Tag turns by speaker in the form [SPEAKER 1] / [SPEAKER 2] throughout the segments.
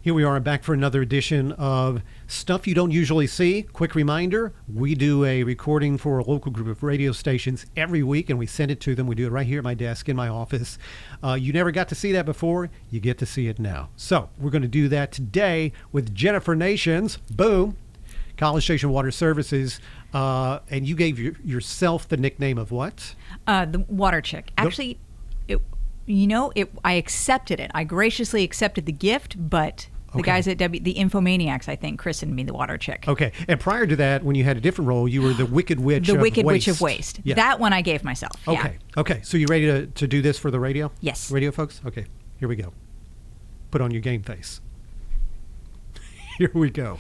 [SPEAKER 1] Here we are back for another edition of Stuff You Don't Usually See. Quick reminder, we do a recording for a local group of radio stations every week, and we send it to them. We do it right here at my desk in my office. You never got to see that before. You get to see it now. So we're going to do that today with Jennifer Nations. Boom. College Station Water Services. And you gave yourself the nickname of what?
[SPEAKER 2] The Water Chick. Actually, I accepted it. I graciously accepted the gift, but the guys at the Infomaniacs, I think, christened me the Water Chick.
[SPEAKER 1] Okay. And prior to that, when you had a different role, you were the Wicked Witch of Waste.
[SPEAKER 2] The Wicked Witch of Waste. Yeah. That one I gave myself.
[SPEAKER 1] Okay.
[SPEAKER 2] Yeah.
[SPEAKER 1] Okay. So you ready to do this for the radio?
[SPEAKER 2] Yes.
[SPEAKER 1] Radio folks? Okay. Here we go. Put on your game face. Here we go.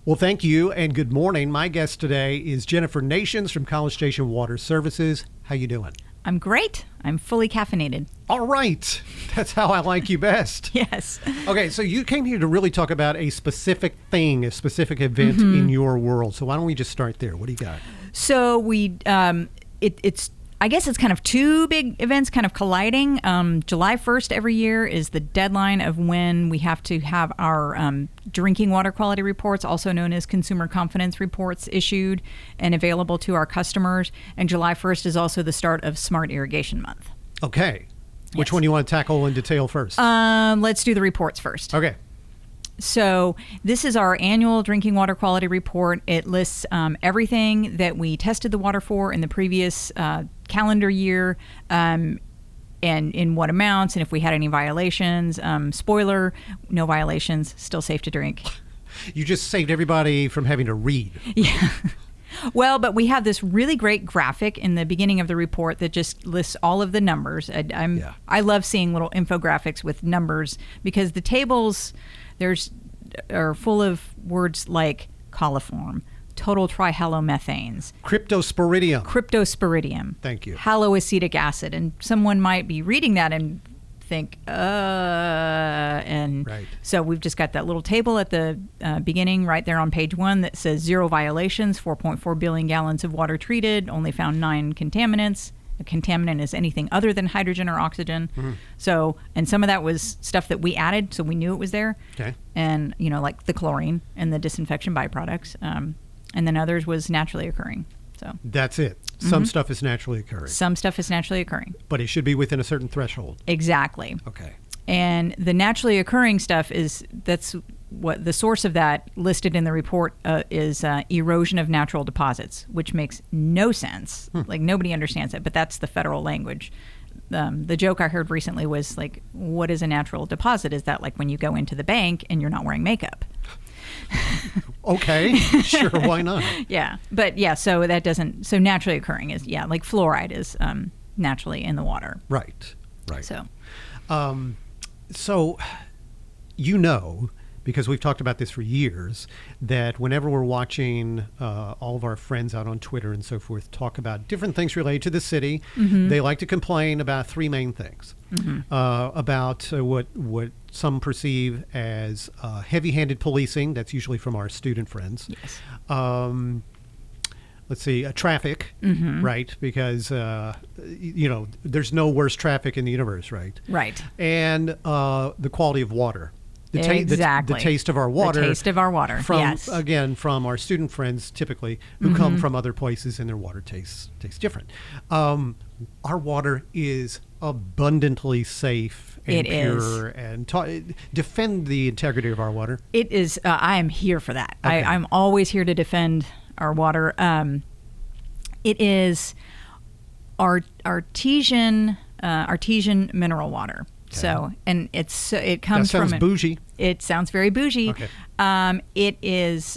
[SPEAKER 1] Well, thank you and good morning. My guest today is Jennifer Nations from College Station Water Services. How you doing?
[SPEAKER 2] I'm great. I'm fully caffeinated.
[SPEAKER 1] All right. That's how I like you best.
[SPEAKER 2] Yes. Okay,
[SPEAKER 1] so you came here to really talk about a specific thing, a specific event in your world. So why don't we just start there? What do you got?
[SPEAKER 2] So I guess it's kind of two big events kind of colliding. July 1st every year is the deadline of when we have to have our drinking water quality reports, also known as consumer confidence reports, issued and available to our customers. And July 1st is also the start of Smart Irrigation Month.
[SPEAKER 1] Okay. Which one do you want to tackle in detail first?
[SPEAKER 2] Let's do the reports first.
[SPEAKER 1] Okay.
[SPEAKER 2] So this is our annual drinking water quality report. It lists everything that we tested the water for in the previous calendar year, and in what amounts, and if we had any violations. Spoiler, no violations, still safe to drink.
[SPEAKER 1] You just saved everybody from having to read.
[SPEAKER 2] Yeah. Well, but we have this really great graphic in the beginning of the report that just lists all of the numbers. I love seeing little infographics with numbers because the tables are full of words like coliform, total trihalomethanes, cryptosporidium.
[SPEAKER 1] Thank you.
[SPEAKER 2] Haloacetic acid. And someone might be reading that and think, and
[SPEAKER 1] right.
[SPEAKER 2] So we've just got that little table at the beginning right there on page 1 that says 0 violations, 4.4 billion gallons of water treated, only found 9 contaminants. A contaminant is anything other than hydrogen or oxygen. Mm-hmm. So, and some of that was stuff that we added, so we knew it was there.
[SPEAKER 1] Okay.
[SPEAKER 2] And, like the chlorine and the disinfection byproducts. And then others was naturally occurring. So
[SPEAKER 1] that's it. Some stuff is naturally occurring.
[SPEAKER 2] Some stuff is naturally occurring.
[SPEAKER 1] But it should be within a certain threshold.
[SPEAKER 2] Exactly.
[SPEAKER 1] Okay.
[SPEAKER 2] And the naturally occurring stuff that's what the source of that listed in the report is erosion of natural deposits, which makes no sense. Like nobody understands it, but that's the federal language. The joke I heard recently was like, what is a natural deposit? Is that like when you go into the bank and you're not wearing makeup?
[SPEAKER 1] Okay, sure, why not?
[SPEAKER 2] Yeah, but yeah, so that doesn't, so naturally occurring is, like fluoride is naturally in the water.
[SPEAKER 1] Right.
[SPEAKER 2] So,
[SPEAKER 1] because we've talked about this for years, that whenever we're watching all of our friends out on Twitter and so forth talk about different things related to the city, they like to complain about 3 main things. About what some perceive as heavy-handed policing. That's usually from our student friends.
[SPEAKER 2] Yes.
[SPEAKER 1] Let's see, traffic, right? Because, there's no worse traffic in the universe, right?
[SPEAKER 2] Right.
[SPEAKER 1] And the quality of water.
[SPEAKER 2] Exactly.
[SPEAKER 1] The taste of our water.
[SPEAKER 2] The taste of our water, yes.
[SPEAKER 1] Again, from our student friends, typically, who come from other places and their water tastes different. Our water is abundantly safe and pure. And defend the integrity of our water.
[SPEAKER 2] It is. I am here for that.
[SPEAKER 1] Okay.
[SPEAKER 2] I'm always here to defend our water. It is artesian mineral water. Okay. So, and it comes from...
[SPEAKER 1] That sounds bougie.
[SPEAKER 2] It sounds very bougie.
[SPEAKER 1] Okay.
[SPEAKER 2] It is,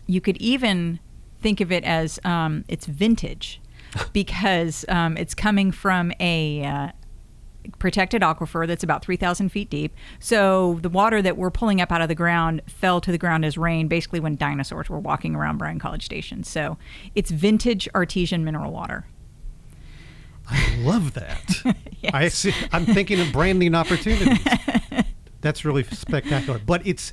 [SPEAKER 2] you could even think of it as it's vintage because it's coming from a protected aquifer that's about 3,000 feet deep. So the water that we're pulling up out of the ground fell to the ground as rain basically when dinosaurs were walking around Bryan College Station. So it's vintage artesian mineral water.
[SPEAKER 1] I love that.
[SPEAKER 2] Yes.
[SPEAKER 1] I'm thinking of branding opportunities. That's really spectacular. But it's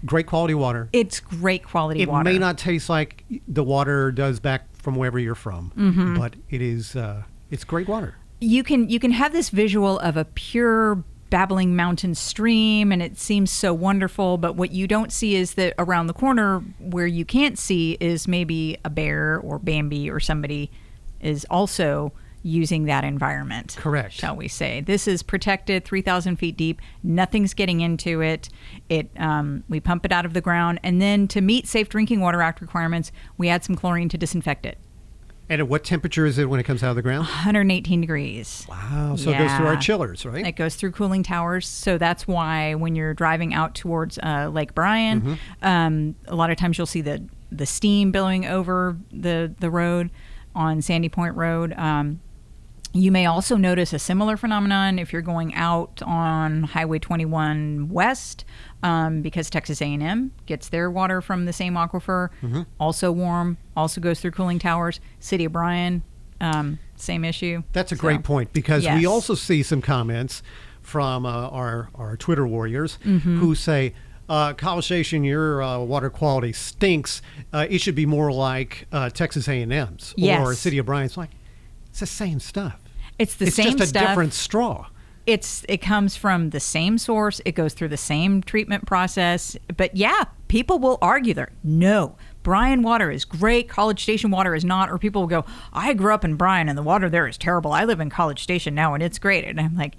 [SPEAKER 1] great quality water.
[SPEAKER 2] It's great quality water.
[SPEAKER 1] It may not taste like the water does back from wherever you're from, but it is it's great water.
[SPEAKER 2] You can have this visual of a pure babbling mountain stream, and it seems so wonderful. But what you don't see is that around the corner where you can't see is maybe a bear or Bambi or somebody is also using that environment.
[SPEAKER 1] Correct.
[SPEAKER 2] Shall we say. This is protected, 3,000 feet deep. Nothing's getting into it. We pump it out of the ground. And then to meet Safe Drinking Water Act requirements, we add some chlorine to disinfect it.
[SPEAKER 1] And at what temperature is it when it comes out of the ground?
[SPEAKER 2] 118 degrees.
[SPEAKER 1] Wow. So it goes through our chillers, right?
[SPEAKER 2] It goes through cooling towers. So that's why when you're driving out towards Lake Bryan, a lot of times you'll see the steam billowing over the road on Sandy Point Road. You may also notice a similar phenomenon if you're going out on Highway 21 West, because Texas A&M gets their water from the same aquifer, also warm, also goes through cooling towers. City of Bryan, same issue.
[SPEAKER 1] That's a great point, because
[SPEAKER 2] yes.
[SPEAKER 1] we also see some comments from our Twitter warriors who say, College Station, your water quality stinks. It should be more like Texas A&M's or City of Bryan's. Like, it's the same stuff.
[SPEAKER 2] It's the same stuff.
[SPEAKER 1] It's just a different straw.
[SPEAKER 2] It comes from the same source. It goes through the same treatment process. But yeah, people will argue there. No, Bryan water is great. College Station water is not. Or people will go, I grew up in Bryan and the water there is terrible. I live in College Station now and it's great. And I'm like,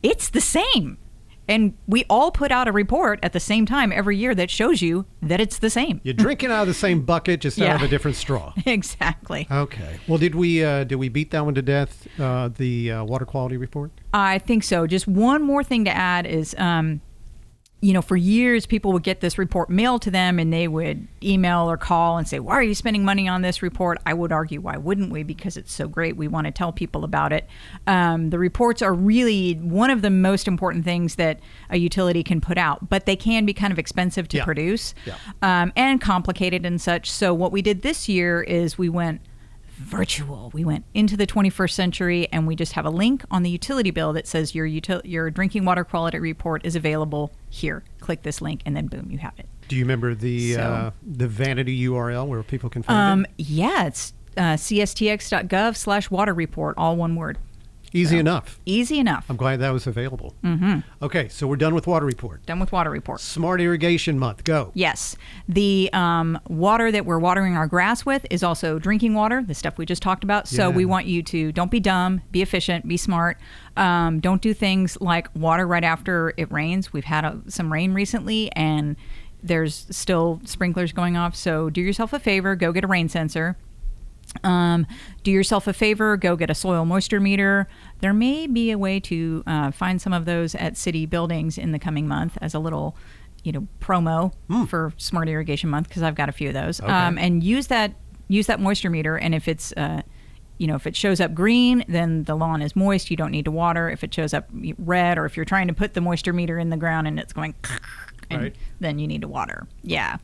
[SPEAKER 2] it's the same. And we all put out a report at the same time every year that shows you that it's the same.
[SPEAKER 1] You're drinking out of the same bucket, just out of a different straw.
[SPEAKER 2] Exactly.
[SPEAKER 1] Okay. Well, did we beat that one to death, the water quality report?
[SPEAKER 2] I think so. Just one more thing to add is, for years people would get this report mailed to them and they would email or call and say, why are you spending money on this report? I would argue, why wouldn't we? Because it's so great. We want to tell people about it. The reports are really one of the most important things that a utility can put out, but they can be kind of expensive to produce and complicated and such. So what we did this year is we went virtual. We went into the 21st century, and we just have a link on the utility bill that says your drinking water quality report is available here. Click this link, and then boom, you have it.
[SPEAKER 1] Do you remember the vanity URL where people can find it?
[SPEAKER 2] Yeah, it's cstx.gov/water report, all one word.
[SPEAKER 1] Easy enough.
[SPEAKER 2] Easy enough.
[SPEAKER 1] I'm glad that was available. Okay, so we're done with water report.
[SPEAKER 2] Done with water report.
[SPEAKER 1] Smart Irrigation Month. Go.
[SPEAKER 2] Yes. The water that we're watering our grass with is also drinking water, the stuff we just talked about. So we want you to don't be dumb, be efficient, be smart. Don't do things like water right after it rains. We've had some rain recently, and there's still sprinklers going off. So do yourself a favor, go get a rain sensor. Do yourself a favor, go get a soil moisture meter. There may be a way to find some of those at city buildings in the coming month as a little, promo for Smart Irrigation Month, because I've got a few of those.
[SPEAKER 1] Okay.
[SPEAKER 2] And use that moisture meter. And if it's if it shows up green, then the lawn is moist. You don't need to water. If it shows up red, or if you're trying to put the moisture meter in the ground and it's going, then you need to water. Yeah.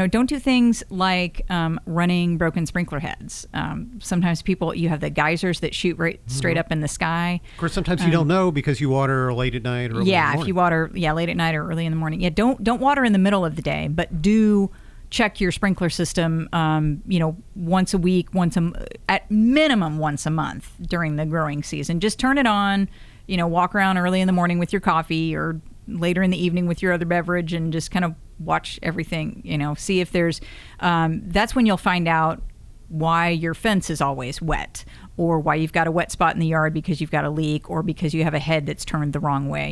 [SPEAKER 2] Don't do things like running broken sprinkler heads. Sometimes you have the geysers that shoot right straight up in the sky.
[SPEAKER 1] Of course, sometimes you don't know because you water late at night or early in the morning.
[SPEAKER 2] If you water late at night or early in the morning. Yeah, don't water in the middle of the day, but do check your sprinkler system. Once a week, at minimum once a month during the growing season. Just turn it on. Walk around early in the morning with your coffee, or later in the evening with your other beverage, and just kind of watch everything, see if there's, that's when you'll find out why your fence is always wet, or why you've got a wet spot in the yard because you've got a leak, or because you have a head that's turned the wrong way.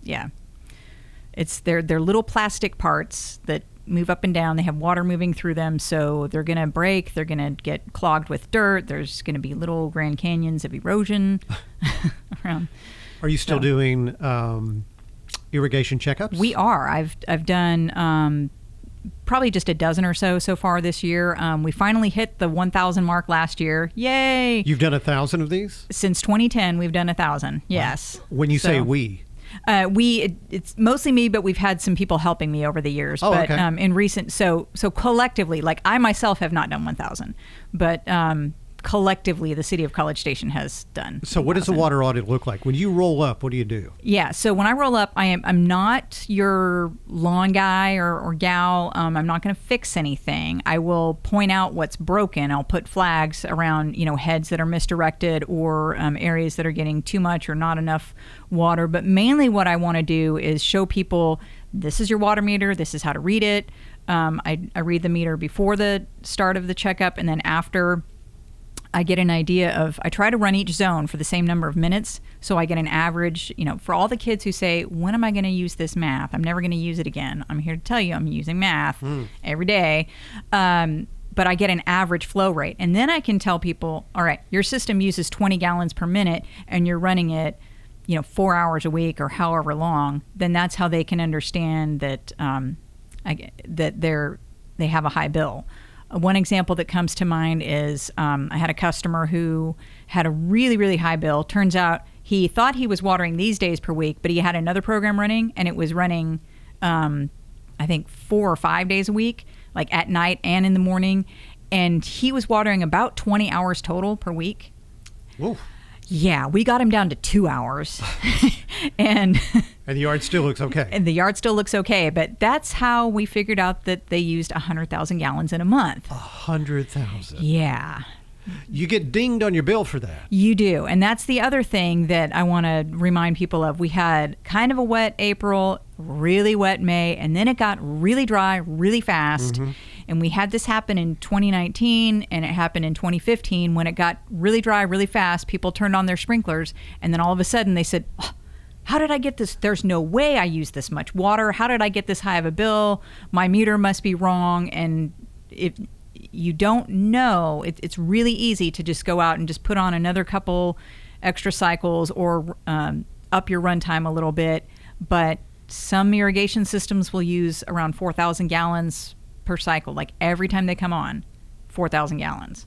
[SPEAKER 2] They're little plastic parts that move up and down. They have water moving through them, so they're going to break. They're going to get clogged with dirt. There's going to be little Grand Canyons of erosion around.
[SPEAKER 1] Are you still doing irrigation checkups?
[SPEAKER 2] We are. I've done probably just a dozen or so far this year. We finally hit the 1,000 mark last year. Yay!
[SPEAKER 1] You've done 1,000 of these?
[SPEAKER 2] Since 2010, we've done 1,000. Yes.
[SPEAKER 1] When you say we?
[SPEAKER 2] It's mostly me, but we've had some people helping me over the years. In recent, so collectively, like I myself have not done 1,000, but collectively the city of College Station has done.
[SPEAKER 1] So what does the water audit look like? When you roll up, what do you do?
[SPEAKER 2] Yeah, so when I roll up, I'm not your lawn guy or gal. I'm not going to fix anything. I will point out what's broken. I'll put flags around, heads that are misdirected or areas that are getting too much or not enough water. But mainly what I want to do is show people, this is your water meter, this is how to read it. I read the meter before the start of the checkup, and then after. I get an idea of, I try to run each zone for the same number of minutes, so I get an average, for all the kids who say, when am I going to use this math? I'm never going to use it again. I'm here to tell you I'm using math every day. But I get an average flow rate. And then I can tell people, all right, your system uses 20 gallons per minute and you're running it, 4 hours a week or however long. Then that's how they can understand that that they have a high bill. One example that comes to mind is I had a customer who had a really, really high bill. Turns out he thought he was watering these days per week, but he had another program running, and it was running, I think, 4 or 5 days a week, like at night and in the morning. And he was watering about 20 hours total per week.
[SPEAKER 1] Whoa.
[SPEAKER 2] Yeah, we got him down to 2 hours. And
[SPEAKER 1] the yard still looks okay.
[SPEAKER 2] And the yard still looks okay, but that's how we figured out that they used 100,000 gallons in a month.
[SPEAKER 1] 100,000.
[SPEAKER 2] Yeah.
[SPEAKER 1] You get dinged on your bill for that.
[SPEAKER 2] You do. And that's the other thing that I want to remind people of. We had kind of a wet April, really wet May, and then it got really dry really fast. Mm-hmm. And we had this happen in 2019, and it happened in 2015 when it got really dry really fast. People turned on their sprinklers, and then all of a sudden they said, oh, how did I get this? There's no way I use this much water. How did I get this high of a bill? My meter must be wrong. And if you don't know, it's really easy to just go out and just put on another couple extra cycles or up your runtime a little bit. But some irrigation systems will use around 4,000 gallons per cycle, like every time they come on, 4,000 gallons.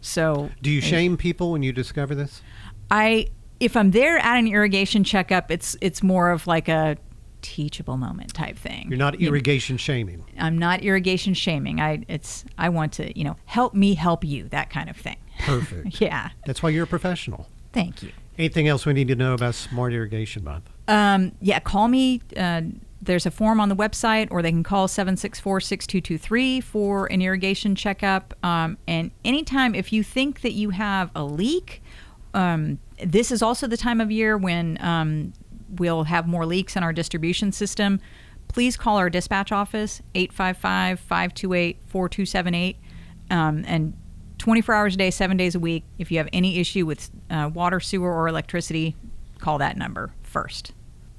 [SPEAKER 2] So
[SPEAKER 1] do you shame people when you discover this?
[SPEAKER 2] If I'm there at an irrigation checkup, it's more of like a teachable moment type thing.
[SPEAKER 1] You're not irrigation shaming.
[SPEAKER 2] I'm not irrigation shaming. I want to, help me help you, that kind of thing.
[SPEAKER 1] Perfect.
[SPEAKER 2] Yeah.
[SPEAKER 1] That's why you're a professional.
[SPEAKER 2] Thank you.
[SPEAKER 1] Anything else we need to know about Smart Irrigation Month?
[SPEAKER 2] Yeah, call me. There's a form on the website, or they can call 764-6223 for an irrigation checkup. And anytime, if you think that you have a leak, this is also the time of year when we'll have more leaks in our distribution system. Please call our dispatch office, 855-528-4278. And 24 hours a day, 7 days a week. If you have any issue with water, sewer, or electricity, call that number first.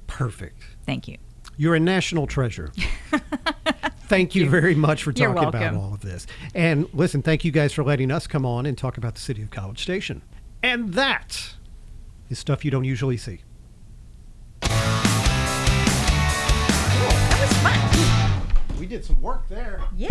[SPEAKER 1] Perfect.
[SPEAKER 2] Thank you.
[SPEAKER 1] You're a national treasure. Thank you very much for talking about all of this. And listen, thank you guys for letting us come on and talk about the city of College Station. And that is stuff you don't usually see.
[SPEAKER 2] That was fun.
[SPEAKER 1] We did some work there.
[SPEAKER 2] Yeah.